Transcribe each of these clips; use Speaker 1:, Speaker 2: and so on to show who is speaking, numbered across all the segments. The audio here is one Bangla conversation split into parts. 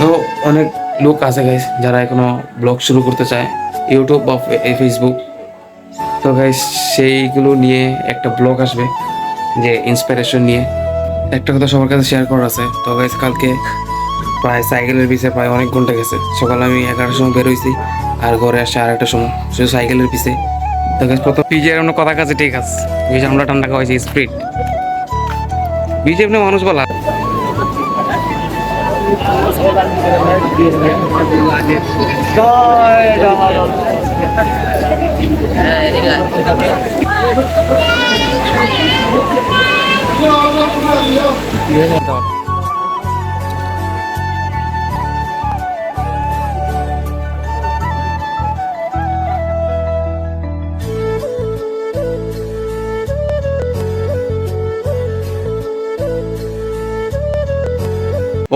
Speaker 1: তো অনেক লোক আছে গাইস যারা এখনো ব্লগ শুরু করতে চায়, ইউটিউব বা ফেসবুক। তো গাইস সেইগুলো নিয়ে একটা ব্লগ আসবে, যে ইন্সপিরেশন নিয়ে একটা কথা সবার কাছে শেয়ার করার আছে। তো গাইস কালকে প্রায় সাইকেলের পিছে প্রায় অনেক ঘন্টা গেছে। সকালে আমি 11টার সময় বেরোইছি আর ঘরে আসছে 2:30টার সময়, শুধু সাইকেলের পিছে। তো গাইস প্রথম পিজের অন্য কথা কাছে ঠিক আছে, ওই যে আমরা ঠান্ডা খাওয়াইছি স্প্রিট বিজে এমনি মানুষ বলা।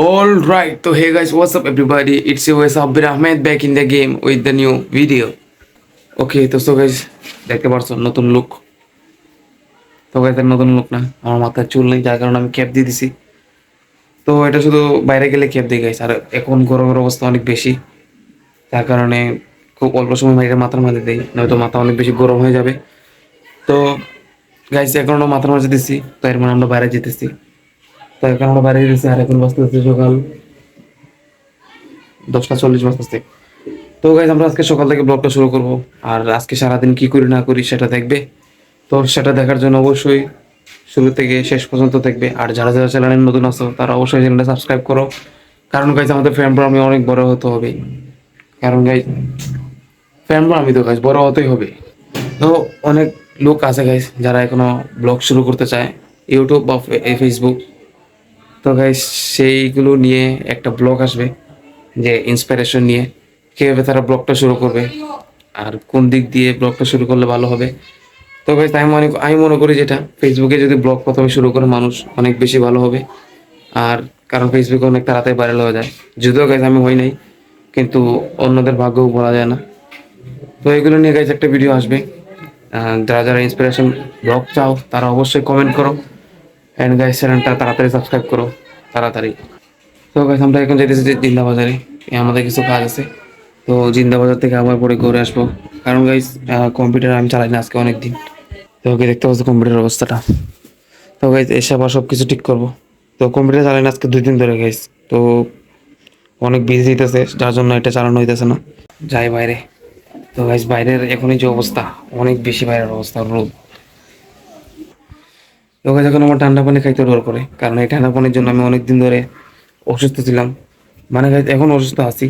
Speaker 1: All right, so hey guys, what's up everybody? It's your boy Sabir Ahmed back in the game with the new video. Okay, so guys, দেখতে পারছো নতুন লুক। তো গাইস নতুন লুক না, আমার মাথায় চুল নেই যার কারণে আমি ক্যাপ দিয়ে দিছি। তো এটা শুধু বাইরে গেলে ক্যাপ দিই গাইস, আর এখন গরমের অবস্থা অনেক বেশি, যার কারণে খুব অল্প সময় বাইরে মাথার মাঝে দিই, নয়তো মাথা অনেক বেশি গরম হয়ে যাবে। তো গাইস এখন আমরা মাথার মাঝে দিছি, তো এর মানে আমরা বাইরে যেতেছি। তো এখন আমরা বাইরে যেতেছি আর এখন বাজতেছে সকাল 10:40 বাজতেছে। তো গাইজ আমরা আজকে সকাল থেকে ব্লগটা শুরু করব, আর আজকে সারাদিন কি করি না করি সেটা দেখবে। তো সেটা দেখার জন্য অবশ্যই শুরু থেকে শেষ পর্যন্ত দেখবে। আর যারা যারা চ্যানেলে নতুন আছো তারা অবশ্যই চ্যানেলটা সাবস্ক্রাইব করো, কারণ গাইজ আমাদের ফ্যান আমি অনেক বড় হতে হবে। কারণ গাইজ ফ্যান আমি তো গাইজ বড় হতেই হবে। তো অনেক লোক আছে গাইজ যারা এখনো ব্লগ শুরু করতে চায়, ইউটিউব বা ফেসবুক। তো গাইজ সেইগুলো নিয়ে একটা ব্লগ আসবে, যে ইন্সপিরেশন নিয়ে কীভাবে তারা ব্লগটা শুরু করবে আর কোন দিক দিয়ে ব্লগটা শুরু করলে ভালো হবে। তো গাইস আমি মনে করি যেটা ফেসবুকে যদি ব্লগ প্রথমে শুরু করে মানুষ অনেক বেশি ভালো হবে। আর কারণ ফেসবুকে অনেক তাড়াতাড়ি ভাইরাল হয়ে যায়, যদিও গাইস আমি হই নাই, কিন্তু অন্যদের ভাগ্যও বলা যায় না। তো এগুলো নিয়ে গাইস একটা ভিডিও আসবে। যারা যারা ইন্সপিরেশন ব্লগ চাও তারা অবশ্যই কমেন্ট করো, অ্যান্ড গাইস চ্যানেলটা তাড়াতাড়ি সাবস্ক্রাইব করো তাড়াতাড়ি। তো গাইস আমরা এখন যাইতেছি জিন্দা বাজারে, আমাদের কিছু কাজ আছে। তো জিন্দা বাজার থেকে আবার পরে ঘুরে আসবো, কারণ গাইস কম্পিউটার আমি চালাই না আজকে অনেক দিন। তো ওকে দেখতে পাচ্ছি কম্পিউটার অবস্থাটা। তো গাইস এসে আবার সব কিছু ঠিক করবো। তো কম্পিউটার চালাই না আজকে 2 দিন ধরে গাইস, তো অনেক বিজি হইতেছে যার জন্য এটা চালানো হইতেছে না। যাই বাইরে। তো গাইস বাইরের এখনই যে অবস্থা, অনেক বেশি বাইরের অবস্থা, রোদ। তো গাইস এখন আমার ঠান্ডা পানি খাইতে ডর করে, কারণ এই ঠান্ডা পানির জন্য আমি অনেক দিন ধরে অসুস্থ ছিলাম। মানে গাইস এখন অসুস্থ আছি,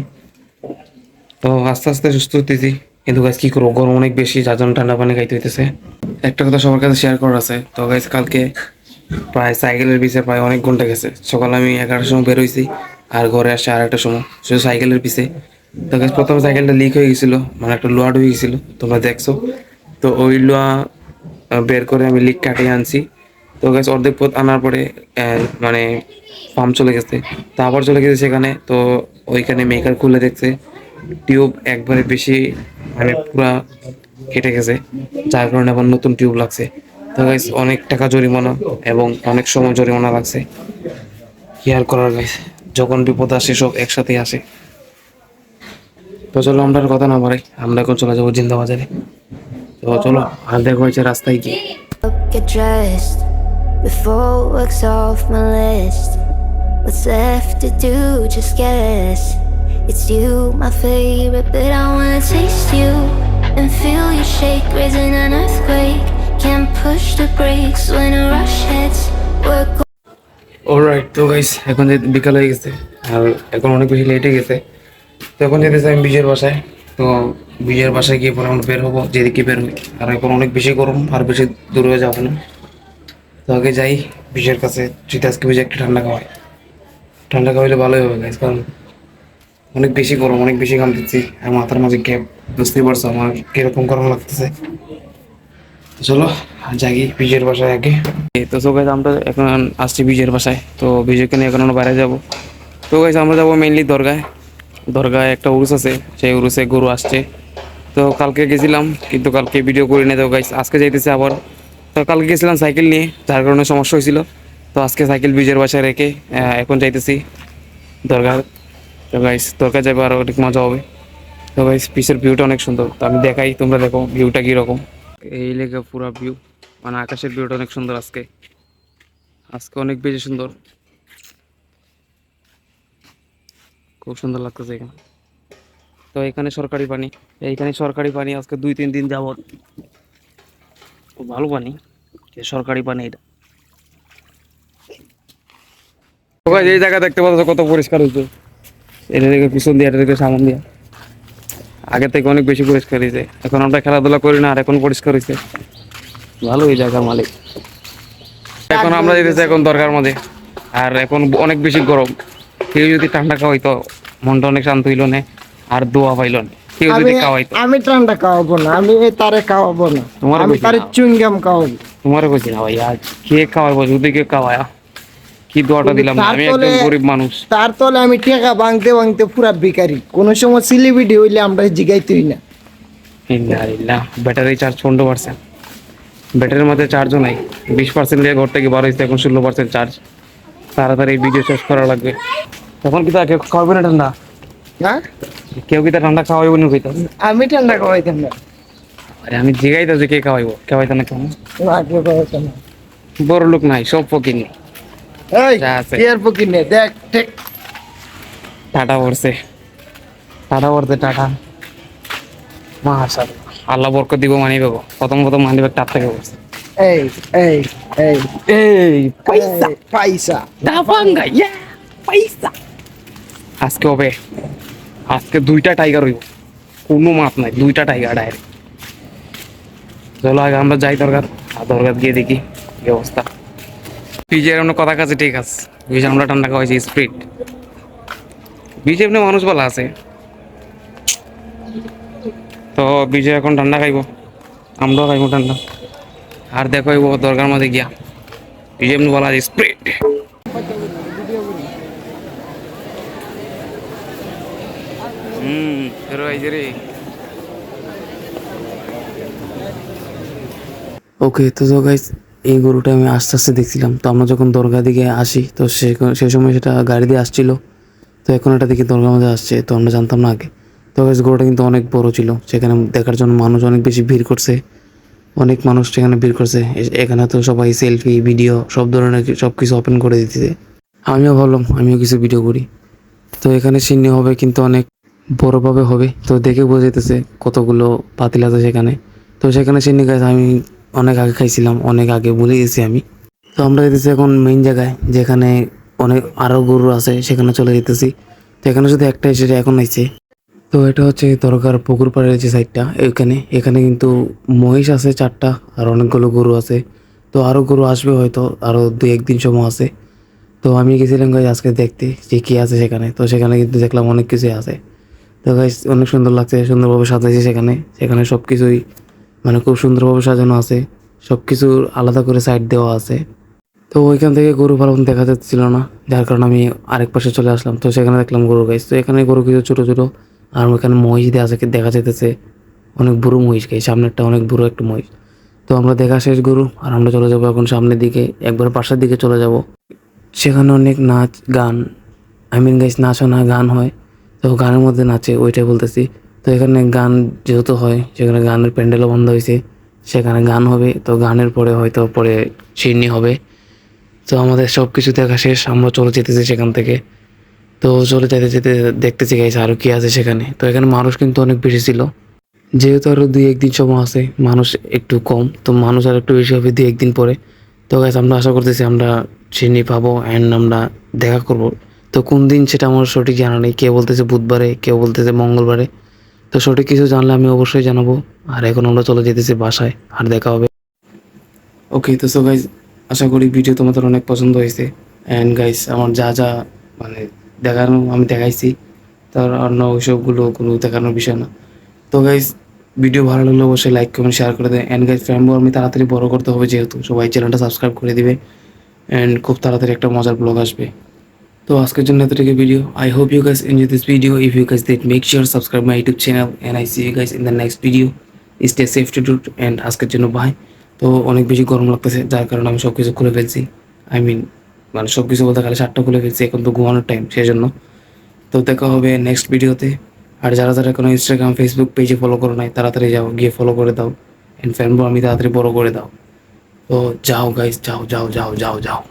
Speaker 1: তো আস্তে আস্তে সুস্থ হইতেছি। কিন্তু গাইস কি করবো, গরম অনেক বেশি যার জন্য ঠান্ডা পানি খাইতে হইতেছে। একটা কথা সবার কাছে শেয়ার করার আছে। তো গাইস কালকে প্রায় সাইকেলের পিছে প্রায় অনেক ঘন্টা গেছে। সকালে আমি 11টার সময় বেরোইছি আর ঘরে আসছে 2:30টার সময়, শুধু সাইকেলের পিছে। তো গাইস প্রথমে সাইকেলটা লিক হয়ে গেছিলো, মানে একটা লোয়াড হয়ে গেছিলো, তোমরা দেখছো। তো ওই লোয়া বের করে আমি লিক কাটিয়ে আনছি। তো গাইস অর্ধেক পথ আনার পরে মানে পাম্প চলে গেছে, তো আবার চলে গেছে সেখানে। তো ওইখানে মেকার খুলে দেখছে টিউব একবারে বেশি, মানে পুরা কেটে গেছে, যার কারণে আবার নতুন টিউব লাগছে। তো গাইস অনেক টাকা জরিমানা এবং অনেক সময় জরিমানা লাগছে। কি আর করার গাইস, যখন বিপদ আসে সব একসাথেই আসে। তো চলো আমরা আর কথা না বাড়াই, আমরা এখন চলে যাবো জিন্দা বাজারে। তো চলো, আর দেখো হয়েছে রাস্তায় কি।
Speaker 2: Get dressed before work's off my list. What's left to do? Just guess. It's you, my favorite, but I wanna taste you and feel you shake, raising an earthquake. Can't push the brakes when a rush hits. We're
Speaker 1: alright, তো গাইস এখন যে বিকাল হয়ে গেছে আর এখন অনেক বেশি লেট হয়ে গেছে। তো এখন যেতেছি আমি বিজয়ের বাসায়। তো বিজয়ের বাসায় গিয়ে পরে আমরা বের হবো, যেদিকে বের হই। আর এখন অনেক বেশি গরম, আর বেশি দূরে যাবো না। তো আগে যাই বিজয়ের কাছে, যদি আজকে বিজয় একটু ঠান্ডা খাওয়াই। ঠান্ডা খাওয়াইলে ভালোই হবে গাইস, কারণ অনেক বেশি গরম, অনেক বেশি ঘাম দিচ্ছি আর মাথার মাঝে ক্যাপ, বুঝতেই পারছো আমার কিরকম গরম লাগতেছে। তো চলো যাই বিজয়ের বাসায় আগে। তো সো গাইস আমরা এখন আসছি বিজয়ের বাসায়। তো বিজয়কে নিয়ে এখন আমরা বাইরে যাবো। তো গাইস আমরা যাবো মেইনলি দরগায়। দরগায় একটা উরুস আছে, সেই উরুসে গরু আসছে। তো কালকে গেছিলাম কিন্তু কালকে ভিডিও করি না। তো গাইস আজকে যাইতেছে আবার। তো কালকে গেছিলাম সাইকেল নিয়ে, যার কারণে সমস্যা হয়েছিল। তো আজকে সাইকেল বিজয়ের বাসায় রেখে এখন যাইতেছি দরগা। তো তো গাইস দরকার যাবে আরও অনেক মজা হবে। তো গাইস পিসের ভিউটা অনেক সুন্দর, তো আমি দেখাই, তোমরা দেখো ভিউটা কীরকম। এই লেগে পুরো ভিউ, মানে আকাশের ভিউটা অনেক সুন্দর আজকে, আজকে অনেক বেশি সুন্দর, খুব সুন্দর লাগতেছে এখানে। তো এখানে সরকারি পানি, এইখানে সরকারি পানি আজকে 2-3 দিন যাবত, খুব ভালো পানি, সরকারি পানি এটা। তো guys, এই জায়গা দেখতে পাচ্ছ কত পরিষ্কার হয়েছে, এটা থেকে পিছন দিয়ে, এটা থেকে সামন দিয়ে, আগে থেকে অনেক বেশি পরিষ্কার হয়েছে। এখন আমরা খেলাধুলা করি না, আর এখন পরিষ্কার হয়েছে, ভালো এই জায়গার মালিক। এখন আমরা যেতেছি এখন দরকার মধ্যে, আর এখন অনেক বেশি গরম, কেউ যদি ঠান্ডা খাওয়াইতো মনটা অনেক শান্ত হইল না, আর দোয়া পাইল না। কেউ যদি খাওয়াইতো,
Speaker 3: আমি ঠান্ডা খাওয়াবো না, আমি তারে খাওয়াবো না,
Speaker 1: তোমার
Speaker 3: আমি তারে চুইংগাম খাওয়াবো।
Speaker 1: তোমারও কইছি না ভাই, আজ কে খাওয়াইবো, যদি কেউ খাওয়ায় কি দোয়াটা দিলাম না, আমি একজন গরিব মানুষ।
Speaker 3: তার তলে আমি টাকা ভাঙতে ভাঙতে পুরা ভিখারি, কোন সময় সিলিবিডি হইলে আমরা জিগাইতেই না।
Speaker 1: ব্যাটারি চার্জ 15%, ব্যাটারির মধ্যে চার্জও নাই, 20% দিয়ে ঘর থেকে বার হয়েছে, এখন 16% চার্জ। তাড়াতাড়ি এই ভিডিও শেষ করা লাগবে। তখন কি তাকে খাওয়াবে না ঠান্ডা?
Speaker 3: হ্যাঁ,
Speaker 1: কেউ কি তা ঠান্ডা খাওয়াইব না কইতা?
Speaker 3: আমি ঠান্ডা খাওয়াইতাম না।
Speaker 1: আরে আমি জিগাই তো যে কে খাওয়াইবো, খাওয়াইতা না কেন?
Speaker 3: না, কেউ খাওয়াইতাম না।
Speaker 1: বড় লোক নাই, সব ফকির নেই।
Speaker 3: এই
Speaker 1: যা আছে।
Speaker 3: কি আর পকির নে, দেখ ঠিক
Speaker 1: টাটা পড়ছে, টাটা পড়ছে, টাটা। মাশাআল্লাহ, আল্লাহ বরকত দিব, মানি পাবো। প্রথম প্রথম মানি ব্যাগ টাপ থেকে পড়ছে।
Speaker 3: এই এই এই
Speaker 1: এই পয়সা,
Speaker 3: পয়সা
Speaker 1: দাফাঙ্গা, ইয়া পয়সা। আজকে হবে, আজকে 2টা টাইগার হইব, কোনো মাপ নাই, 2টা টাইগার ডাইরেক্ট। চলো আগে আমরা যাই দরকার, আর দরকার গিয়ে দেখি কি অবস্থা। বিজয়ের অন্য কথা কাছে ঠিক আছে, বিজয় আমরা ঠান্ডা খাওয়াইছি স্প্রিট। বিজয় এমনি মানুষ বলা আছে, তো বিজয় এখন ঠান্ডা খাইব, আমরাও খাইব ঠান্ডা, আর দেখো দরকার মধ্যে গিয়া বিজয় এমনি বলা আছে স্প্রিট। ওকে, তো গাইস এই গরুটা আমি আস্তে আস্তে দেখছিলাম, তো আমরা যখন দরগা দিকে আসি তো সে সময় সেটা গাড়ি দিয়ে আসছিল, তো এখন এটা দেখি দরগার মধ্যে আসছে, তো আমরা জানতাম না আগে। তো গাইস গরুটা কিন্তু অনেক বড় ছিল, সেখানে দেখার জন্য মানুষ অনেক বেশি ভিড় করছে, অনেক মানুষ সেখানে ভিড় করছে। এখানে তো সবাই সেলফি ভিডিও সব ধরনের সব কিছু ওপেন করে দিতেছে। আমিও ভাবলাম আমিও কিছু ভিডিও করি। তো এখানে সিন্নি হবে, কিন্তু অনেক বড়োভাবে হবে, তো দেখে বোঝা যেতেছে কতগুলো পাতিল আছে সেখানে। তো সেখানে সিন্নি গাছ আমি অনেক আগে খাইছিলাম, অনেক আগে ভুলে গেছি আমি। তো আমরা যেতেছি এখন মেইন জায়গায়, যেখানে অনেক আরও গরু আছে, সেখানে চলে যেতেছি। তো এখানে শুধু একটা এসে এখন আইছে। তো এটা হচ্ছে দরকার পুকুর পাড়ের যে সাইডটা, এখানে কিন্তু মহিষ আছে 4টা, আর অনেকগুলো গরু আছে। তো আরও গরু আসবে হয়তো, আরও 2-1 দিন সময় আছে। তো আমি গেছিলাম গাইজ আজকে দেখতে যে কী আছে সেখানে, তো সেখানে কিন্তু দেখলাম অনেক কিছুই আছে। তো গাইজ অনেক সুন্দর লাগছে, সুন্দরভাবে সাজাইছে সেখানে, সেখানে সব কিছুই মানে খুব সুন্দরভাবে সাজানো আছে, সব কিছু আলাদা করে সাইড দেওয়া আছে। তো ওইখান থেকে গরু পালন দেখা যাচ্ছিল না, যার কারণে আমি আরেক পাশে চলে আসলাম। তো সেখানে দেখলাম গরু গাইজ, তো এখানে গরু কিছু ছোটো ছোটো, আর ওইখানে মহিষ দিয়ে আছে দেখা যেতেছে, অনেক বুড়ো মহিষ গাই, সামনেরটা অনেক বুড়ো একটা মহিষ। তো আমরা দেখা শেষ গরু, আর আমরা চলে যাবো এখন সামনের দিকে, একবার পাশের দিকে চলে যাব। সেখানে অনেক নাচ গান, গাইস নাচও না গান হয়, তো গানের মধ্যে নাচে, ওইটাই বলতেছি। তো এখানে গান যেহেতু হয়, সেখানে গানের প্যান্ডেলও বন্ধ হয়েছে, সেখানে গান হবে। তো গানের পরে হয়তো পরে সিন্নি হবে। তো আমাদের সব কিছু দেখা শেষ, আমরা চলে যেতেছি সেখান থেকে। তো চলে যেতে যেতে দেখতেছি গাইস আরও কী আছে সেখানে। তো এখানে মানুষ কিন্তু অনেক বেশি ছিল, যেহেতু আরও 2-1 দিন সময় আছে, মানুষ একটু কম, তো মানুষ আর একটু বেশি হবে 2-1 দিন পরে। তো গাইস আমরা আশা করতেছি আমরা চিনি পাবো, অ্যান্ড আমরা দেখা করব। তো কোন দিন সেটা আমার সঠিক জানা নেই, কেউ বলতেছে বুধবারে, কেউ বলতেছে মঙ্গলবারে। তো সঠিক কিছু জানলে আমি অবশ্যই জানাবো। আর এখন আমরা চলে যেতেছি বাসায়, আর দেখা হবে। ওকে, তো সো গাইস আশা করি ভিডিও তোমাদের অনেক পছন্দ হয়েছে। অ্যান্ড গাইস আমার যা যা মানে দেখানো আমি দেখাইছি, তার অন্য ওইসবগুলো কোনো দেখানোর বিষয় না। তো গাইস ভিডিও ভালো লাগলে অবশ্যই লাইক কমেন্ট শেয়ার করে দেয়। অ্যান্ড গাইস ফ্যামিলি আমি তাড়াতাড়ি বড় করতে হবে, যেহেতু সবাই চ্যানেলটা সাবস্ক্রাইব করে দিবে, অ্যান্ড খুব তাড়াতাড়ি একটা মজার ব্লগ আসবে। তো আজকের জন্য এতটুকু video. I hope you guys enjoy this video. If you guys did make sure subscribe my YouTube channel, and I see you guys in the next video. Stay safe to do, and আজকের জন্য বাই। তো অনেক বেশি গরম লাগতেছে, যার কারণে আমি সব কিছু খুলে ফেলছি। মানে সব কিছু বলতে খালি শার্টটা খুলে ফেলছি, এখন তো ঘুমানোর টাইম, সেই জন্য। তো তো দেখা হবে নেক্সট ভিডিওতে। আর যারা যারা কোনো ইনস্টাগ্রাম ফেসবুক পেজে ফলো করো নাই তাড়াতাড়ি যাও, গিয়ে ফলো করে দাও। অ্যান্ড ফ্যান আমি তাড়াতাড়ি বড় করে দাও। তো যাও গাইস, যাও যাও যাও যাও যাও।